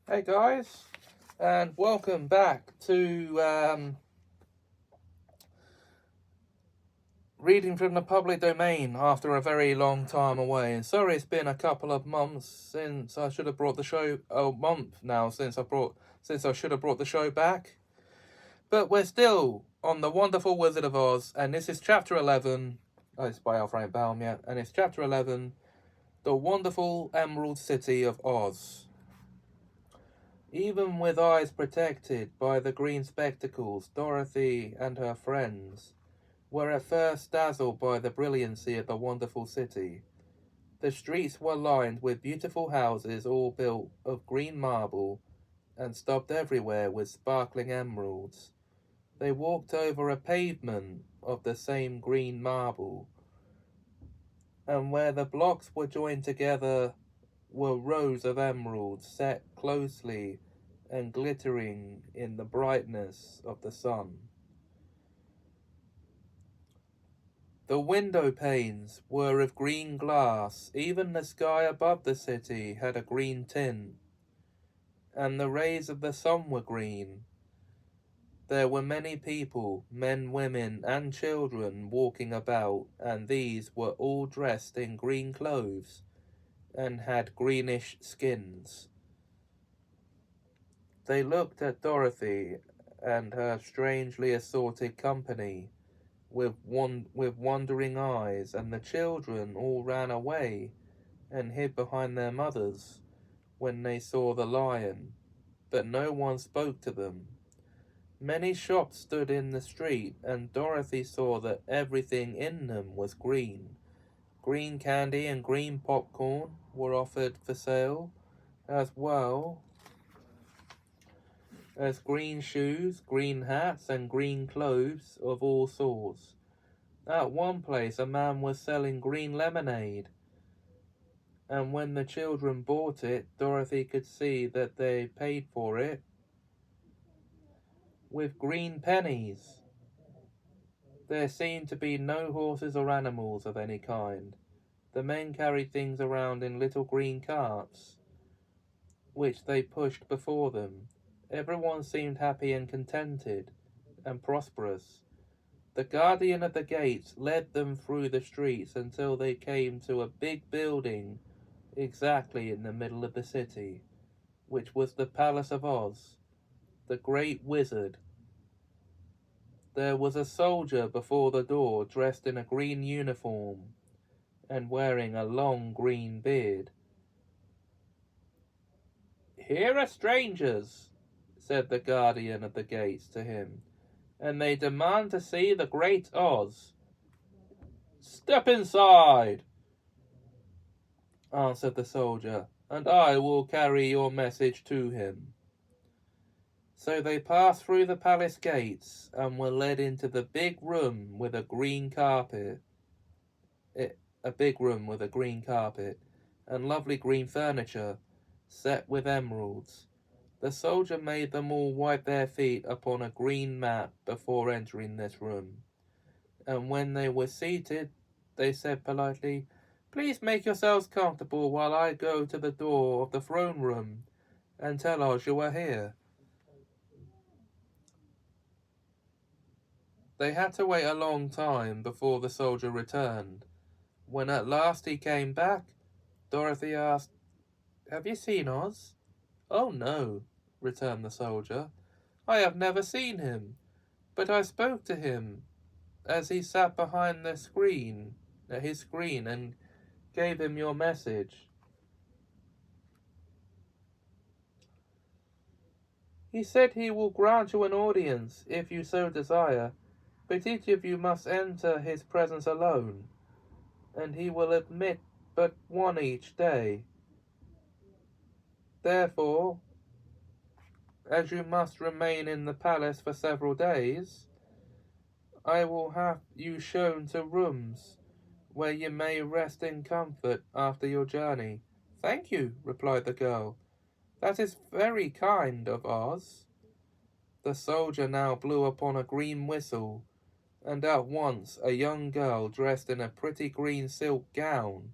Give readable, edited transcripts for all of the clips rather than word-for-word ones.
Hey guys, and welcome back to reading from the public domain after a very long time away. And sorry, it's been a couple of months since I should have brought the show. A month now since I should have brought the show back. But we're still on the Wonderful Wizard of Oz, and this is Chapter 11. Oh, it's by L. Frank Baum, yeah, and it's Chapter 11, The Wonderful Emerald City of Oz. Even with eyes protected by the green spectacles, Dorothy and her friends were at first dazzled by the brilliancy of the wonderful city. The streets were lined with beautiful houses all built of green marble and stopped everywhere with sparkling emeralds. They walked over a pavement of the same green marble, and where the blocks were joined together were rows of emeralds set closely and glittering in the brightness of the sun. The window panes were of green glass, even the sky above the city had a green tint, and the rays of the sun were green. There were many people, men, women, and children walking about, and these were all dressed in green clothes and had greenish skins. They looked at Dorothy and her strangely assorted company with wondering eyes, and the children all ran away and hid behind their mothers when they saw the lion, but no one spoke to them. Many shops stood in the street, and Dorothy saw that everything in them was green. Green candy and green popcorn were offered for sale, as well as green shoes, green hats, and green clothes of all sorts. At one place a man was selling green lemonade, and when the children bought it, Dorothy could see that they paid for it with green pennies. There seemed to be no horses or animals of any kind. The men carried things around in little green carts, which they pushed before them. Everyone seemed happy and contented and prosperous. The guardian of the gates led them through the streets until they came to a big building exactly in the middle of the city, which was the Palace of Oz, the Great Wizard. There was a soldier before the door dressed in a green uniform and wearing a long green beard. "Here are strangers," said the guardian of the gates to him, "and they demand to see the Great Oz." "Step inside," answered the soldier, "and I will carry your message to him." So they passed through the palace gates and were led into the big room with a green carpet. A big room with a green carpet and lovely green furniture set with emeralds. The soldier made them all wipe their feet upon a green mat before entering this room, and when they were seated, they said politely, "Please make yourselves comfortable while I go to the door of the throne room and tell Oz you are here." They had to wait a long time before the soldier returned. When at last he came back, Dorothy asked, "Have you seen Oz?" "Oh, no," returned the soldier. "I have never seen him, but I spoke to him as he sat behind his screen, and gave him your message. He said he will grant you an audience if you so desire, but each of you must enter his presence alone, and he will admit but one each day. Therefore, as you must remain in the palace for several days, I will have you shown to rooms where you may rest in comfort after your journey." "Thank you," replied the girl. "That is very kind of Oz." The soldier now blew upon a green whistle, and at once a young girl dressed in a pretty green silk gown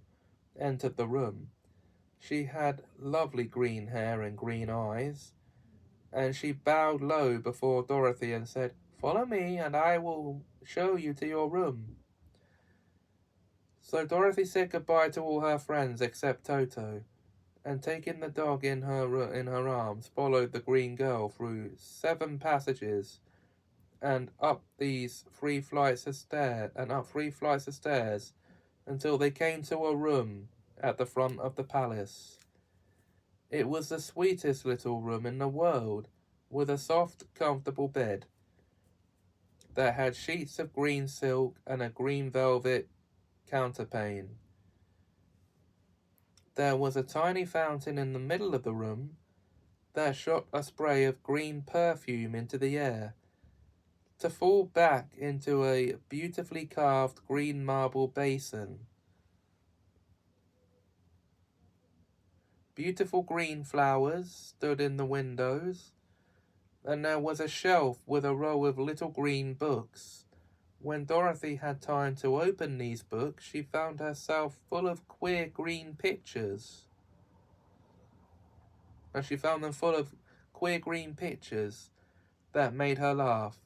entered the room. She had lovely green hair and green eyes, and she bowed low before Dorothy and said, "Follow me, and I will show you to your room." So Dorothy said goodbye to all her friends except Toto, and taking the dog in her arms, followed the green girl through 7 passages and up 3 flights of stairs until they came to a room at the front of the palace. It was the sweetest little room in the world, with a soft, comfortable bed that had sheets of green silk and a green velvet counterpane. There was a tiny fountain in the middle of the room that shot a spray of green perfume into the air, to fall back into a beautifully carved green marble basin. Beautiful green flowers stood in the windows, and there was a shelf with a row of little green books. When Dorothy had time to open these books, she found herself full of queer green pictures. And she found them full of queer green pictures that made her laugh.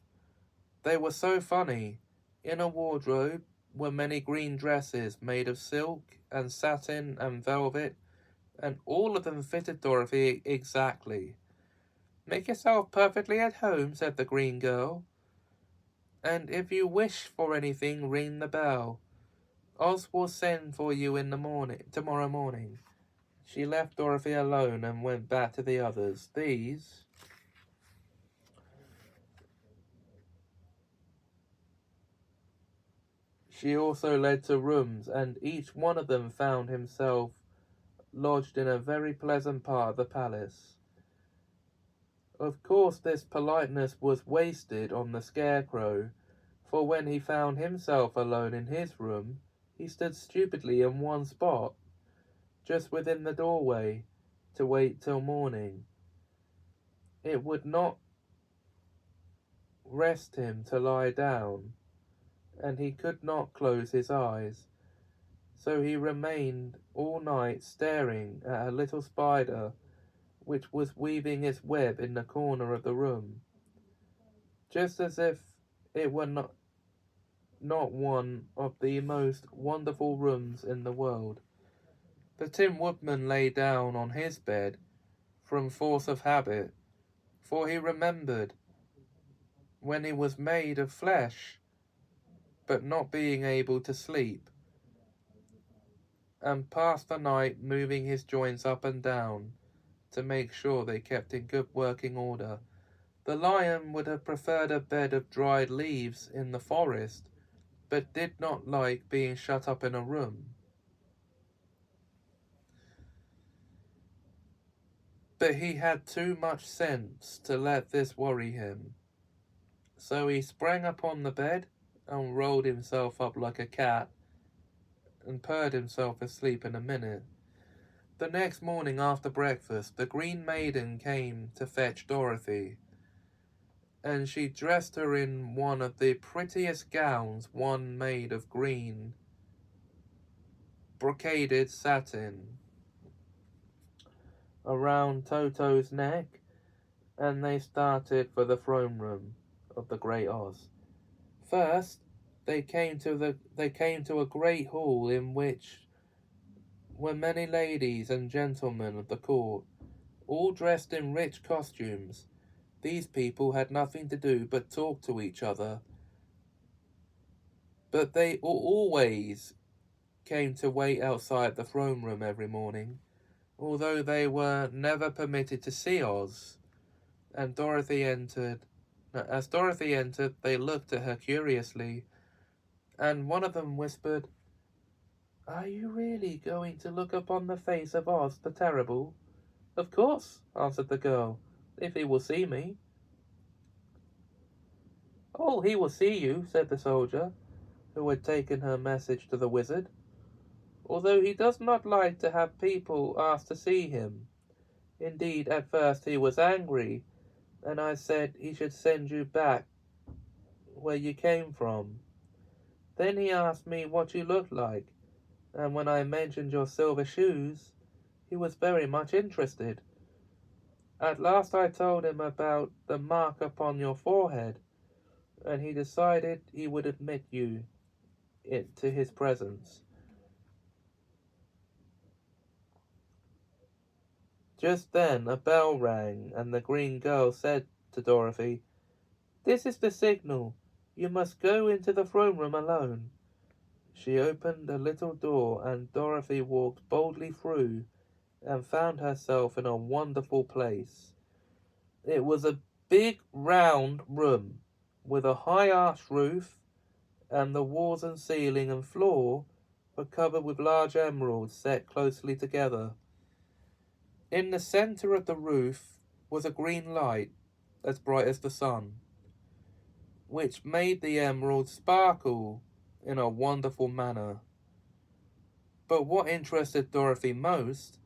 They were so funny. In a wardrobe were many green dresses made of silk and satin and velvet, and all of them fitted Dorothy exactly. "Make yourself perfectly at home," said the green girl. "And if you wish for anything, ring the bell. Oz will send for you in the tomorrow morning." She left Dorothy alone and went back to the others. She also led to rooms, and each one of them found himself lodged in a very pleasant part of the palace. Of course, this politeness was wasted on the Scarecrow, for when he found himself alone in his room, he stood stupidly in one spot, just within the doorway, to wait till morning. It would not rest him to lie down, and he could not close his eyes, so he remained all night staring at a little spider which was weaving its web in the corner of the room, just as if it were not one of the most wonderful rooms in the world. The Tin Woodman lay down on his bed from force of habit, for he remembered when he was made of flesh, but not being able to sleep, and passed the night moving his joints up and down to make sure they kept in good working order. The Lion would have preferred a bed of dried leaves in the forest, but did not like being shut up in a room. But he had too much sense to let this worry him. So he sprang upon the bed and rolled himself up like a cat and purred himself asleep in a minute. The next morning after breakfast, the Green Maiden came to fetch Dorothy, and she dressed her in one of the prettiest gowns, one made of green brocaded satin around Toto's neck, and they started for the throne room of the Great Oz. First, they came to a great hall in which were many ladies and gentlemen of the court, all dressed in rich costumes. These people had nothing to do but talk to each other, but they always came to wait outside the throne room every morning, although they were never permitted to see Oz. And as Dorothy entered, they looked at her curiously, and one of them whispered, "Are you really going to look upon the face of Oz the Terrible?" "Of course," answered the girl, "if he will see me." "Oh, he will see you," said the soldier, who had taken her message to the wizard, "although he does not like to have people ask to see him. Indeed, at first he was angry, and I said he should send you back where you came from. Then he asked me what you looked like, and when I mentioned your silver shoes, he was very much interested. At last I told him about the mark upon your forehead, and he decided he would admit you to his presence. Just then a bell rang, and the green girl said to Dorothy, "This is the signal. You must go into the throne room alone." She opened a little door, and Dorothy walked boldly through and found herself in a wonderful place. It was a big round room with a high arched roof, and the walls and ceiling and floor were covered with large emeralds set closely together. In the center of the roof was a green light as bright as the sun, which made the emeralds sparkle in a wonderful manner. But what interested Dorothy most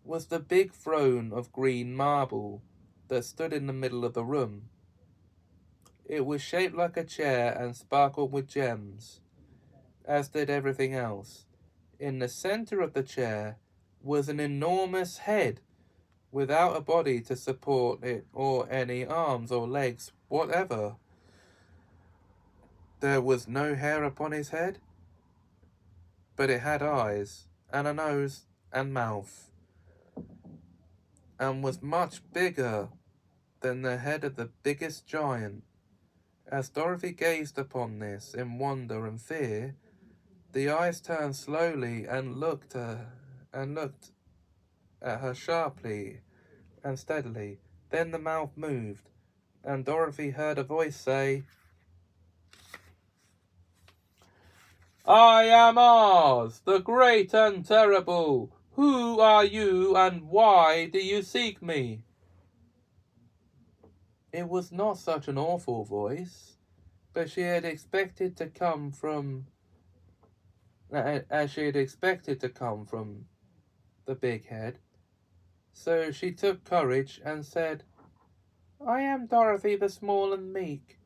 was the big throne of green marble that stood in the middle of the room. It was shaped like a chair and sparkled with gems, as did everything else. In the center of the chair was an enormous head without a body to support it or any arms or legs whatever. There was no hair upon his head, but it had eyes and a nose and mouth, and was much bigger than the head of the biggest giant. As Dorothy gazed upon this in wonder and fear, the eyes turned slowly and looked at her sharply and steadily. Then the mouth moved, and Dorothy heard a voice say, "I am Oz, the great and terrible. Who are you, and why do you seek me?" It was not such an awful voice, but she had expected to come from as she had expected to come from the big head. So she took courage and said, "I am Dorothy the Small and Meek.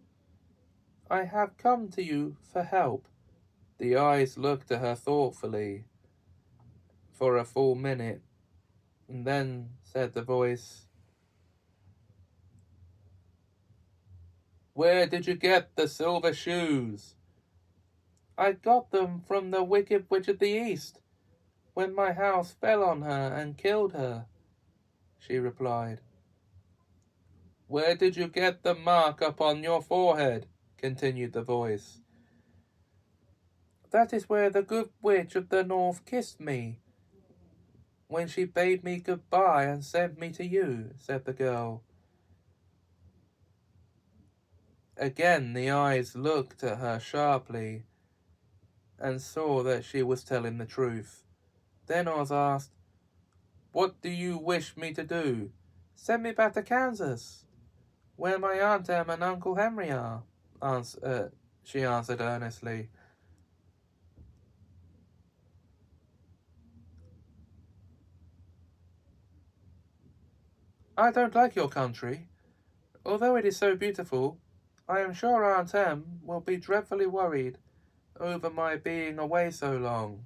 I have come to you for help." The eyes looked at her thoughtfully for a full minute, and then said the voice, "Where did you get the silver shoes?" "I got them from the Wicked Witch of the East, when my house fell on her and killed her," she replied. "Where did you get the mark upon your forehead?" continued the voice. "That is where the Good Witch of the North kissed me, when she bade me goodbye and sent me to you," said the girl. Again the eyes looked at her sharply and saw that she was telling the truth. Then Oz asked, "What do you wish me to do?" "Send me back to Kansas, where my Aunt Em and Uncle Henry are," she answered earnestly. "I don't like your country. Although it is so beautiful, I am sure Aunt Em will be dreadfully worried over my being away so long."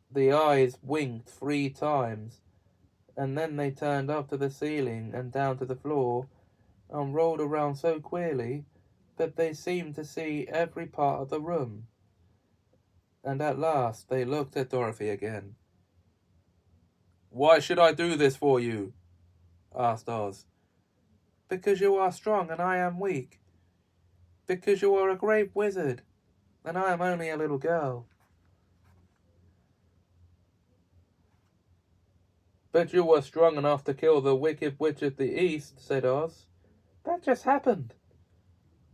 The eyes winked 3 times, and then they turned up to the ceiling and down to the floor, and rolled around so queerly that they seemed to see every part of the room. And at last they looked at Dorothy again. "Why should I do this for you?" asked Oz. "Because you are strong and I am weak. Because you are a great wizard and I am only a little girl." "But you were strong enough to kill the Wicked Witch of the East," said Oz. "That just happened,"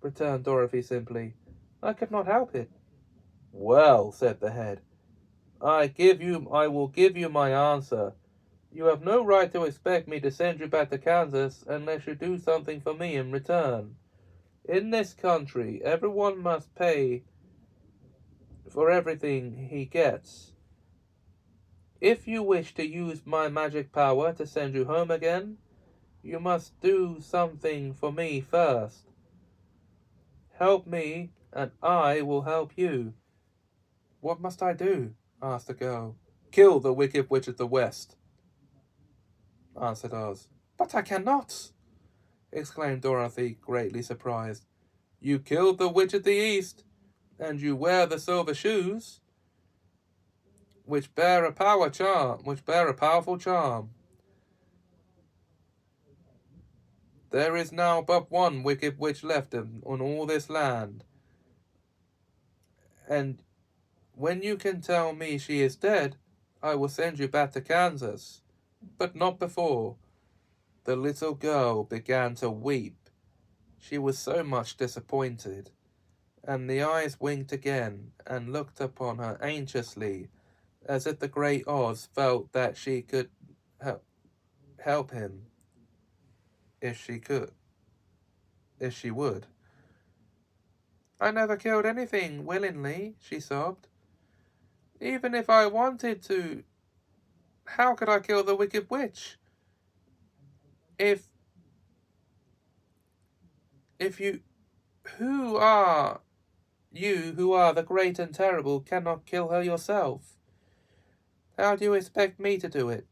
returned Dorothy simply. "I could not help it." "Well," said the head, I will give you my answer. You have no right to expect me to send you back to Kansas unless you do something for me in return. In this country, everyone must pay for everything he gets. If you wish to use my magic power to send you home again, you must do something for me first. Help me, and I will help you. What must I do? Asked the girl. Kill the Wicked Witch of the West, answered Oz. But I cannot, exclaimed Dorothy, greatly surprised. You killed the Witch of the East, and you wear the silver shoes, which bear a powerful charm. There is now but one wicked witch left on all this land, and when you can tell me she is dead, I will send you back to Kansas, but not before. The little girl began to weep. She was so much disappointed, and the eyes winked again and looked upon her anxiously, as if the great Oz felt that she could help him if she would. I never killed anything willingly, she sobbed. Even if I wanted to, how could I kill the Wicked Witch? If you, who are the great and terrible, cannot kill her yourself? How do you expect me to do it?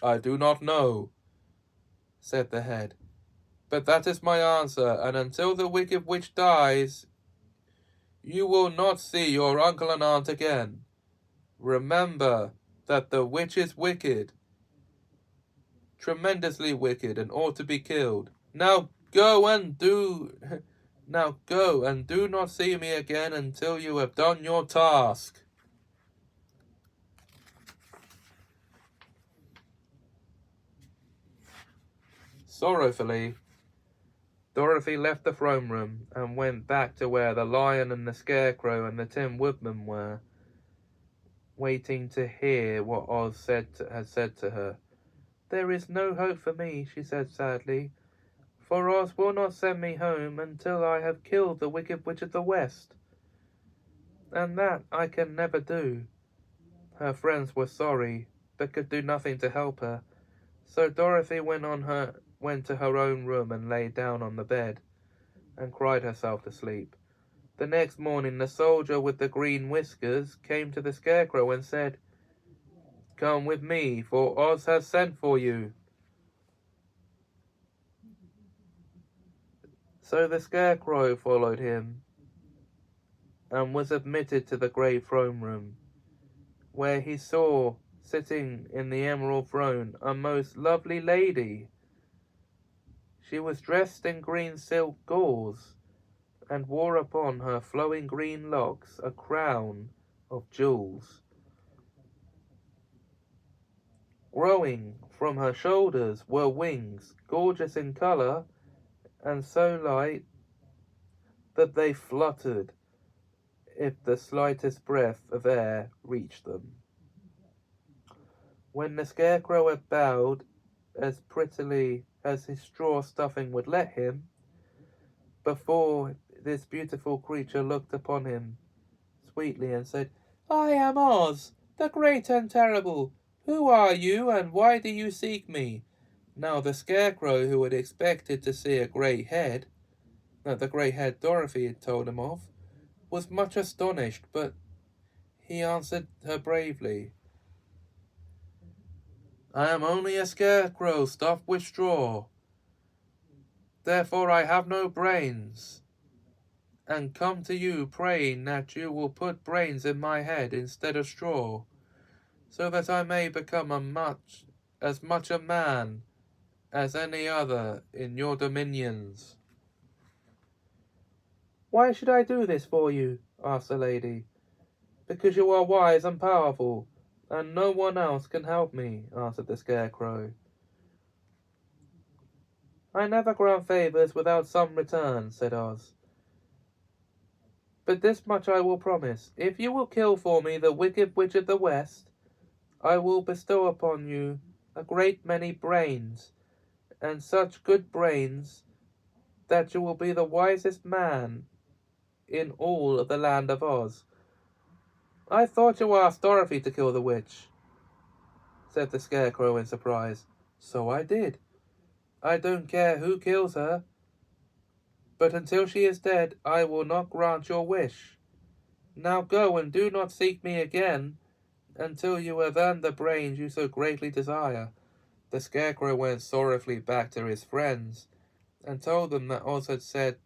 I do not know, said the head. But that is my answer, and until the Wicked Witch dies, you will not see your uncle and aunt again. Remember that the witch is wicked, tremendously wicked, and ought to be killed. Now go and do not see me again until you have done your task. Sorrowfully, Dorothy left the throne room and went back to where the Lion and the Scarecrow and the Tin Woodman were, waiting to hear what Oz had said to her. There is no hope for me, she said sadly, for Oz will not send me home until I have killed the Wicked Witch of the West. And that I can never do. Her friends were sorry, but could do nothing to help her, so Dorothy went to her own room and lay down on the bed and cried herself to sleep. The next morning the soldier with the green whiskers came to the Scarecrow and said, Come with me, for Oz has sent for you. So the Scarecrow followed him and was admitted to the great throne room, where he saw, sitting in the emerald throne, a most lovely lady. She was dressed in green silk gauze, and wore upon her flowing green locks a crown of jewels. Growing from her shoulders were wings, gorgeous in colour, and so light that they fluttered if the slightest breath of air reached them. When the Scarecrow had bowed as prettily as his straw stuffing would let him, before this beautiful creature looked upon him sweetly and said, I am Oz, the great and terrible. Who are you, and why do you seek me? Now the Scarecrow, who had expected to see a grey head, the grey head Dorothy had told him of, was much astonished, but he answered her bravely, I am only a Scarecrow stuffed with straw. Therefore I have no brains, and come to you praying that you will put brains in my head instead of straw, so that I may become as much a man as any other in your dominions. Why should I do this for you? Asked the lady. Because you are wise and powerful, and no one else can help me, answered the Scarecrow. I never grant favours without some return, said Oz. But this much I will promise. If you will kill for me the Wicked Witch of the West, I will bestow upon you a great many brains, and such good brains that you will be the wisest man in all of the land of Oz. I thought you asked Dorothy to kill the witch, said the Scarecrow in surprise. So I did. I don't care who kills her, but until she is dead, I will not grant your wish. Now go, and do not seek me again until you have earned the brains you so greatly desire." The Scarecrow went sorrowfully back to his friends and told them that Oz had said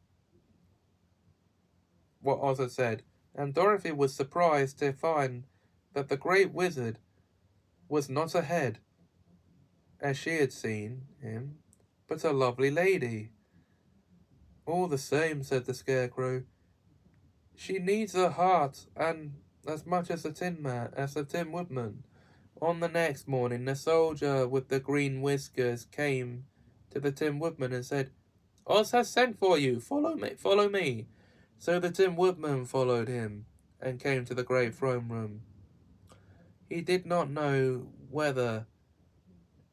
what Oz had said, and Dorothy was surprised to find that the Great Wizard was not a head, as she had seen him, but a lovely lady. "All the same," said the Scarecrow, "she needs a heart and as much as the Tin Woodman." On the next morning, the soldier with the green whiskers came to the Tin Woodman and said, "Oz has sent for you. Follow me. Follow me." So the Tin Woodman followed him and came to the great throne room. He did not know whether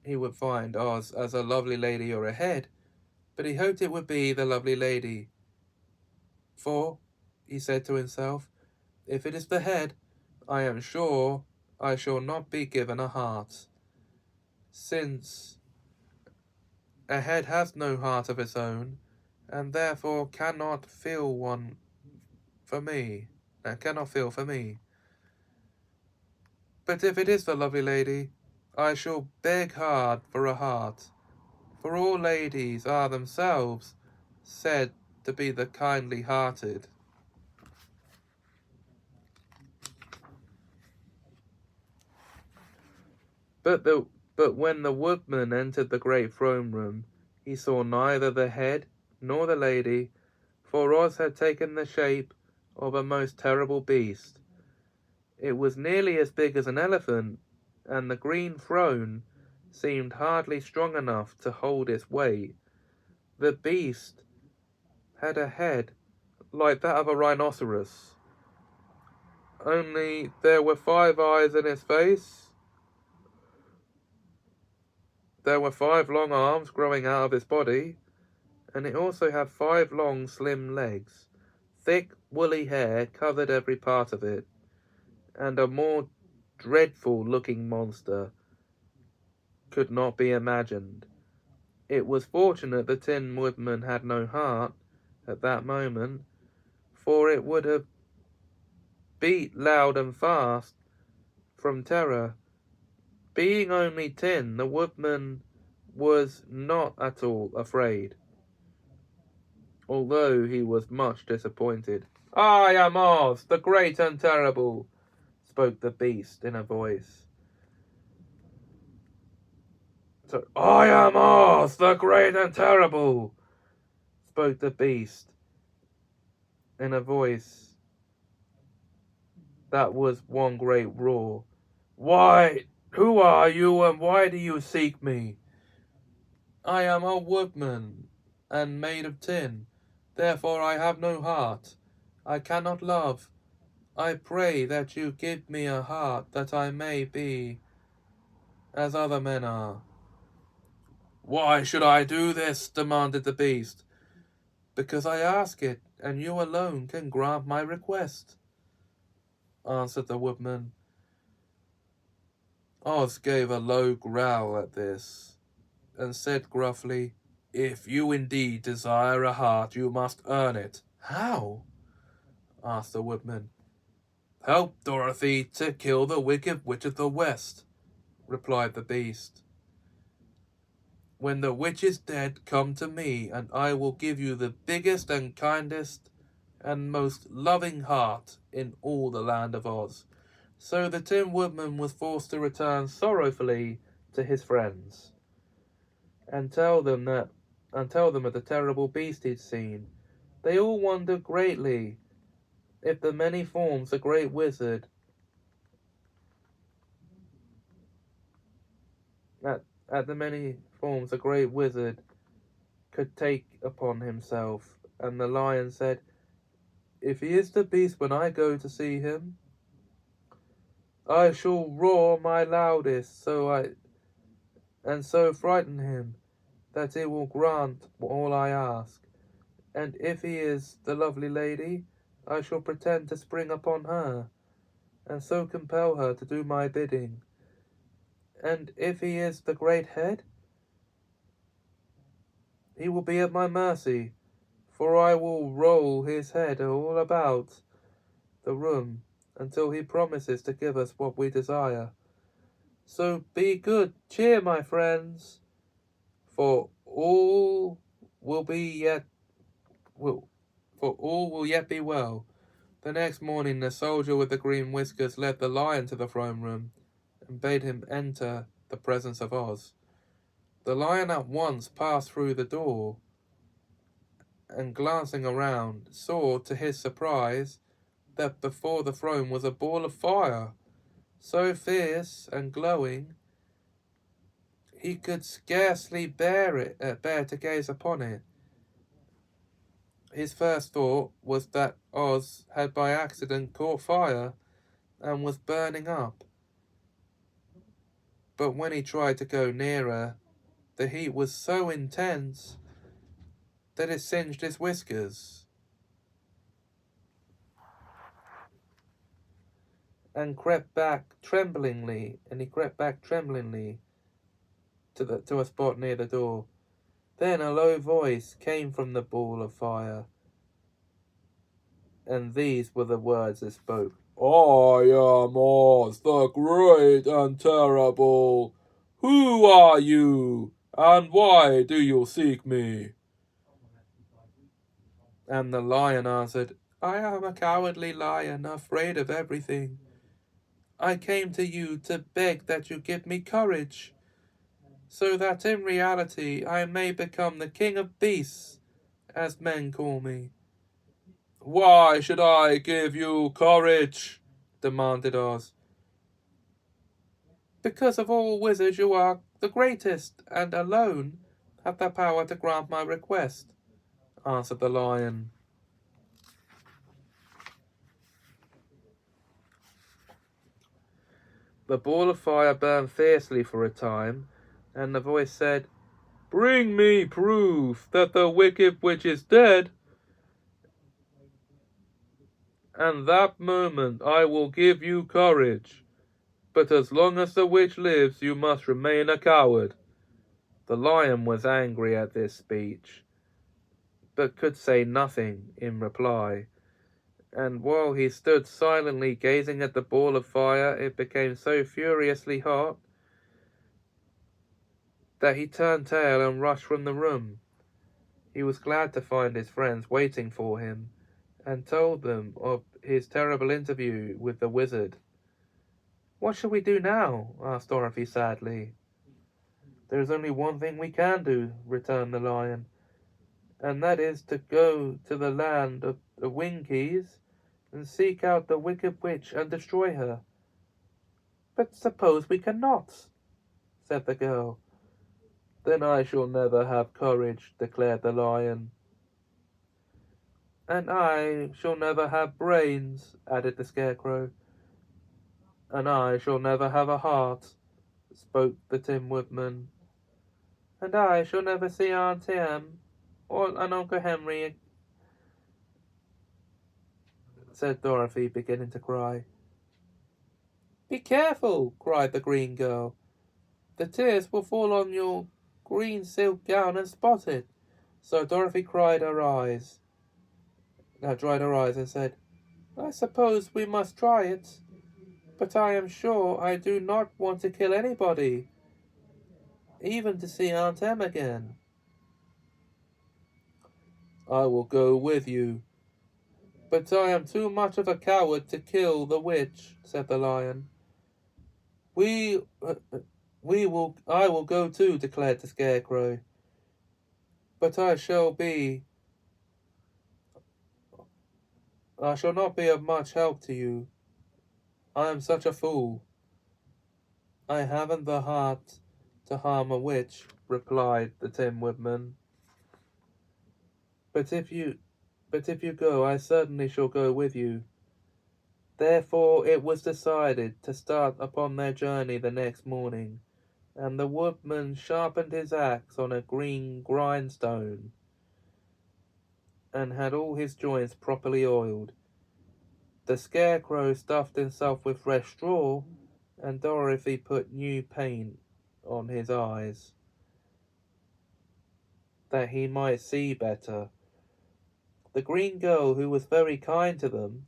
he would find Oz as a lovely lady or a head, but he hoped it would be the lovely lady. "For," he said to himself, "if it is the head, I am sure I shall not be given a heart, since a head has no heart of its own, and therefore cannot feel one for me, and cannot feel for me. But if it is the lovely lady, I shall beg hard for a heart, for all ladies are themselves said to be the kindly-hearted." But when the Woodman entered the great throne room, he saw neither the head nor the lady, for Oz had taken the shape of a most terrible beast. It was nearly as big as an elephant, and the green throne seemed hardly strong enough to hold its weight. The beast had a head like that of a rhinoceros, only there were 5 eyes in its face. There were 5 long arms growing out of its body, and it also had 5 long, slim legs. Thick, woolly hair covered every part of it, and a more dreadful-looking monster could not be imagined. It was fortunate the Tin Woodman had no heart at that moment, for it would have beat loud and fast from terror. Being only tin, the Woodman was not at all afraid, although he was much disappointed. "I am Oz, the great and terrible," spoke the beast in a voice. "I am Oz, the great and terrible," spoke the beast in a voice that was one great roar. Who are you, and why do you seek me?" "I am a woodman, and made of tin. Therefore I have no heart. I cannot love. I pray that you give me a heart, that I may be as other men are." "Why should I do this?" demanded the beast. "Because I ask it, and you alone can grant my request," answered the woodman. Oz gave a low growl at this, and said gruffly, "If you indeed desire a heart, you must earn it." "How?" asked the woodman. "Help Dorothy to kill the Wicked Witch of the West," replied the beast. "When the witch is dead, come to me, and I will give you the biggest and kindest and most loving heart in all the land of Oz." So the Tin Woodman was forced to return sorrowfully to his friends, and tell them of the terrible beast he'd seen. They all wondered greatly if the many forms the great wizard at the many forms the great wizard could take upon himself. And the lion said, "If he is the beast when I go to see him, I shall roar my loudest and so frighten him that he will grant all I ask. And if he is the lovely lady, I shall pretend to spring upon her, and so compel her to do my bidding. And if he is the great head, he will be at my mercy, for I will roll his head all about the room until he promises to give us what we desire. So be good cheer, my friends, for all will yet be well. The next morning the soldier with the green whiskers led the lion to the throne room and bade him enter the presence of Oz. The lion at once passed through the door and, glancing around, saw to his surprise that before the throne was a ball of fire, so fierce and glowing he could scarcely bear to gaze upon it. His first thought was that Oz had by accident caught fire and was burning up. But when he tried to go nearer, the heat was so intense that it singed his whiskers and crept back tremblingly to a spot near the door. Then a low voice came from the ball of fire, and these were the words it spoke. I am Oz, the great and terrible. Who are you, and why do you seek me? And the lion answered, I am a cowardly lion, afraid of everything. I came to you to beg that you give me courage, so that in reality I may become the king of beasts, as men call me. Why should I give you courage? Demanded Oz. Because of all wizards you are the greatest, and alone have the power to grant my request, answered the lion. The ball of fire burned fiercely for a time, and the voice said, Bring me proof that the wicked witch is dead, and that moment I will give you courage. But as long as the witch lives, you must remain a coward. The lion was angry at this speech, but could say nothing in reply. And while he stood silently gazing at the ball of fire, it became so furiously hot that he turned tail and rushed from the room. He was glad to find his friends waiting for him, and told them of his terrible interview with the wizard. What shall we do now? Asked Dorothy sadly. There is only one thing we can do, returned the lion, and that is to go to the land of the Winkies and seek out the wicked witch and destroy her. But suppose we cannot, said the girl. Then I shall never have courage, declared the lion. And I shall never have brains, added the Scarecrow. And I shall never have a heart, spoke the Tin Woodman. And I shall never see Aunt Em or Uncle Henry, said Dorothy, beginning to cry. Be careful, cried the green girl. The tears will fall on your green silk gown and spot it. So Dorothy dried her eyes and said, I suppose we must try it, but I am sure I do not want to kill anybody, even to see Aunt Em again. I will go with you, but I am too much of a coward to kill the witch, said the lion. I will go too, declared the Scarecrow, but I shall not be of much help to you. I am such a fool. I haven't the heart to harm a witch, replied the Tin Woodman. But if you go, I certainly shall go with you. Therefore it was decided to start upon their journey the next morning, and the woodman sharpened his axe on a green grindstone and had all his joints properly oiled. The Scarecrow stuffed himself with fresh straw, and Dorothy put new paint on his eyes, that he might see better. The green girl, who was very kind to them,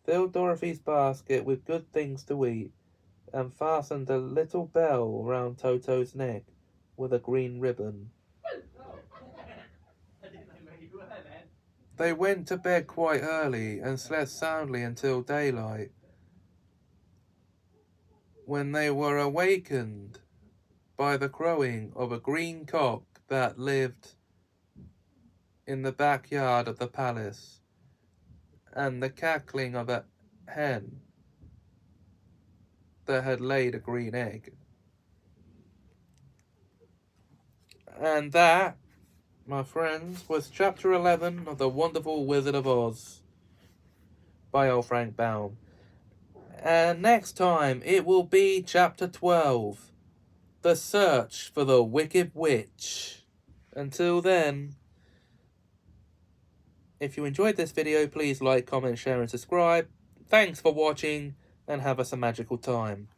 filled Dorothy's basket with good things to eat, and fastened a little bell round Toto's neck with a green ribbon. They went to bed quite early and slept soundly until daylight, when they were awakened by the crowing of a green cock that lived in the backyard of the palace, and the cackling of a hen that had laid a green egg. And that, my friends, was chapter 11 of The Wonderful Wizard of Oz by L. Frank Baum. And next time it will be chapter 12, The Search for the Wicked Witch. Until then, if you enjoyed this video, please like, comment, share and subscribe. Thanks for watching and have us a magical time.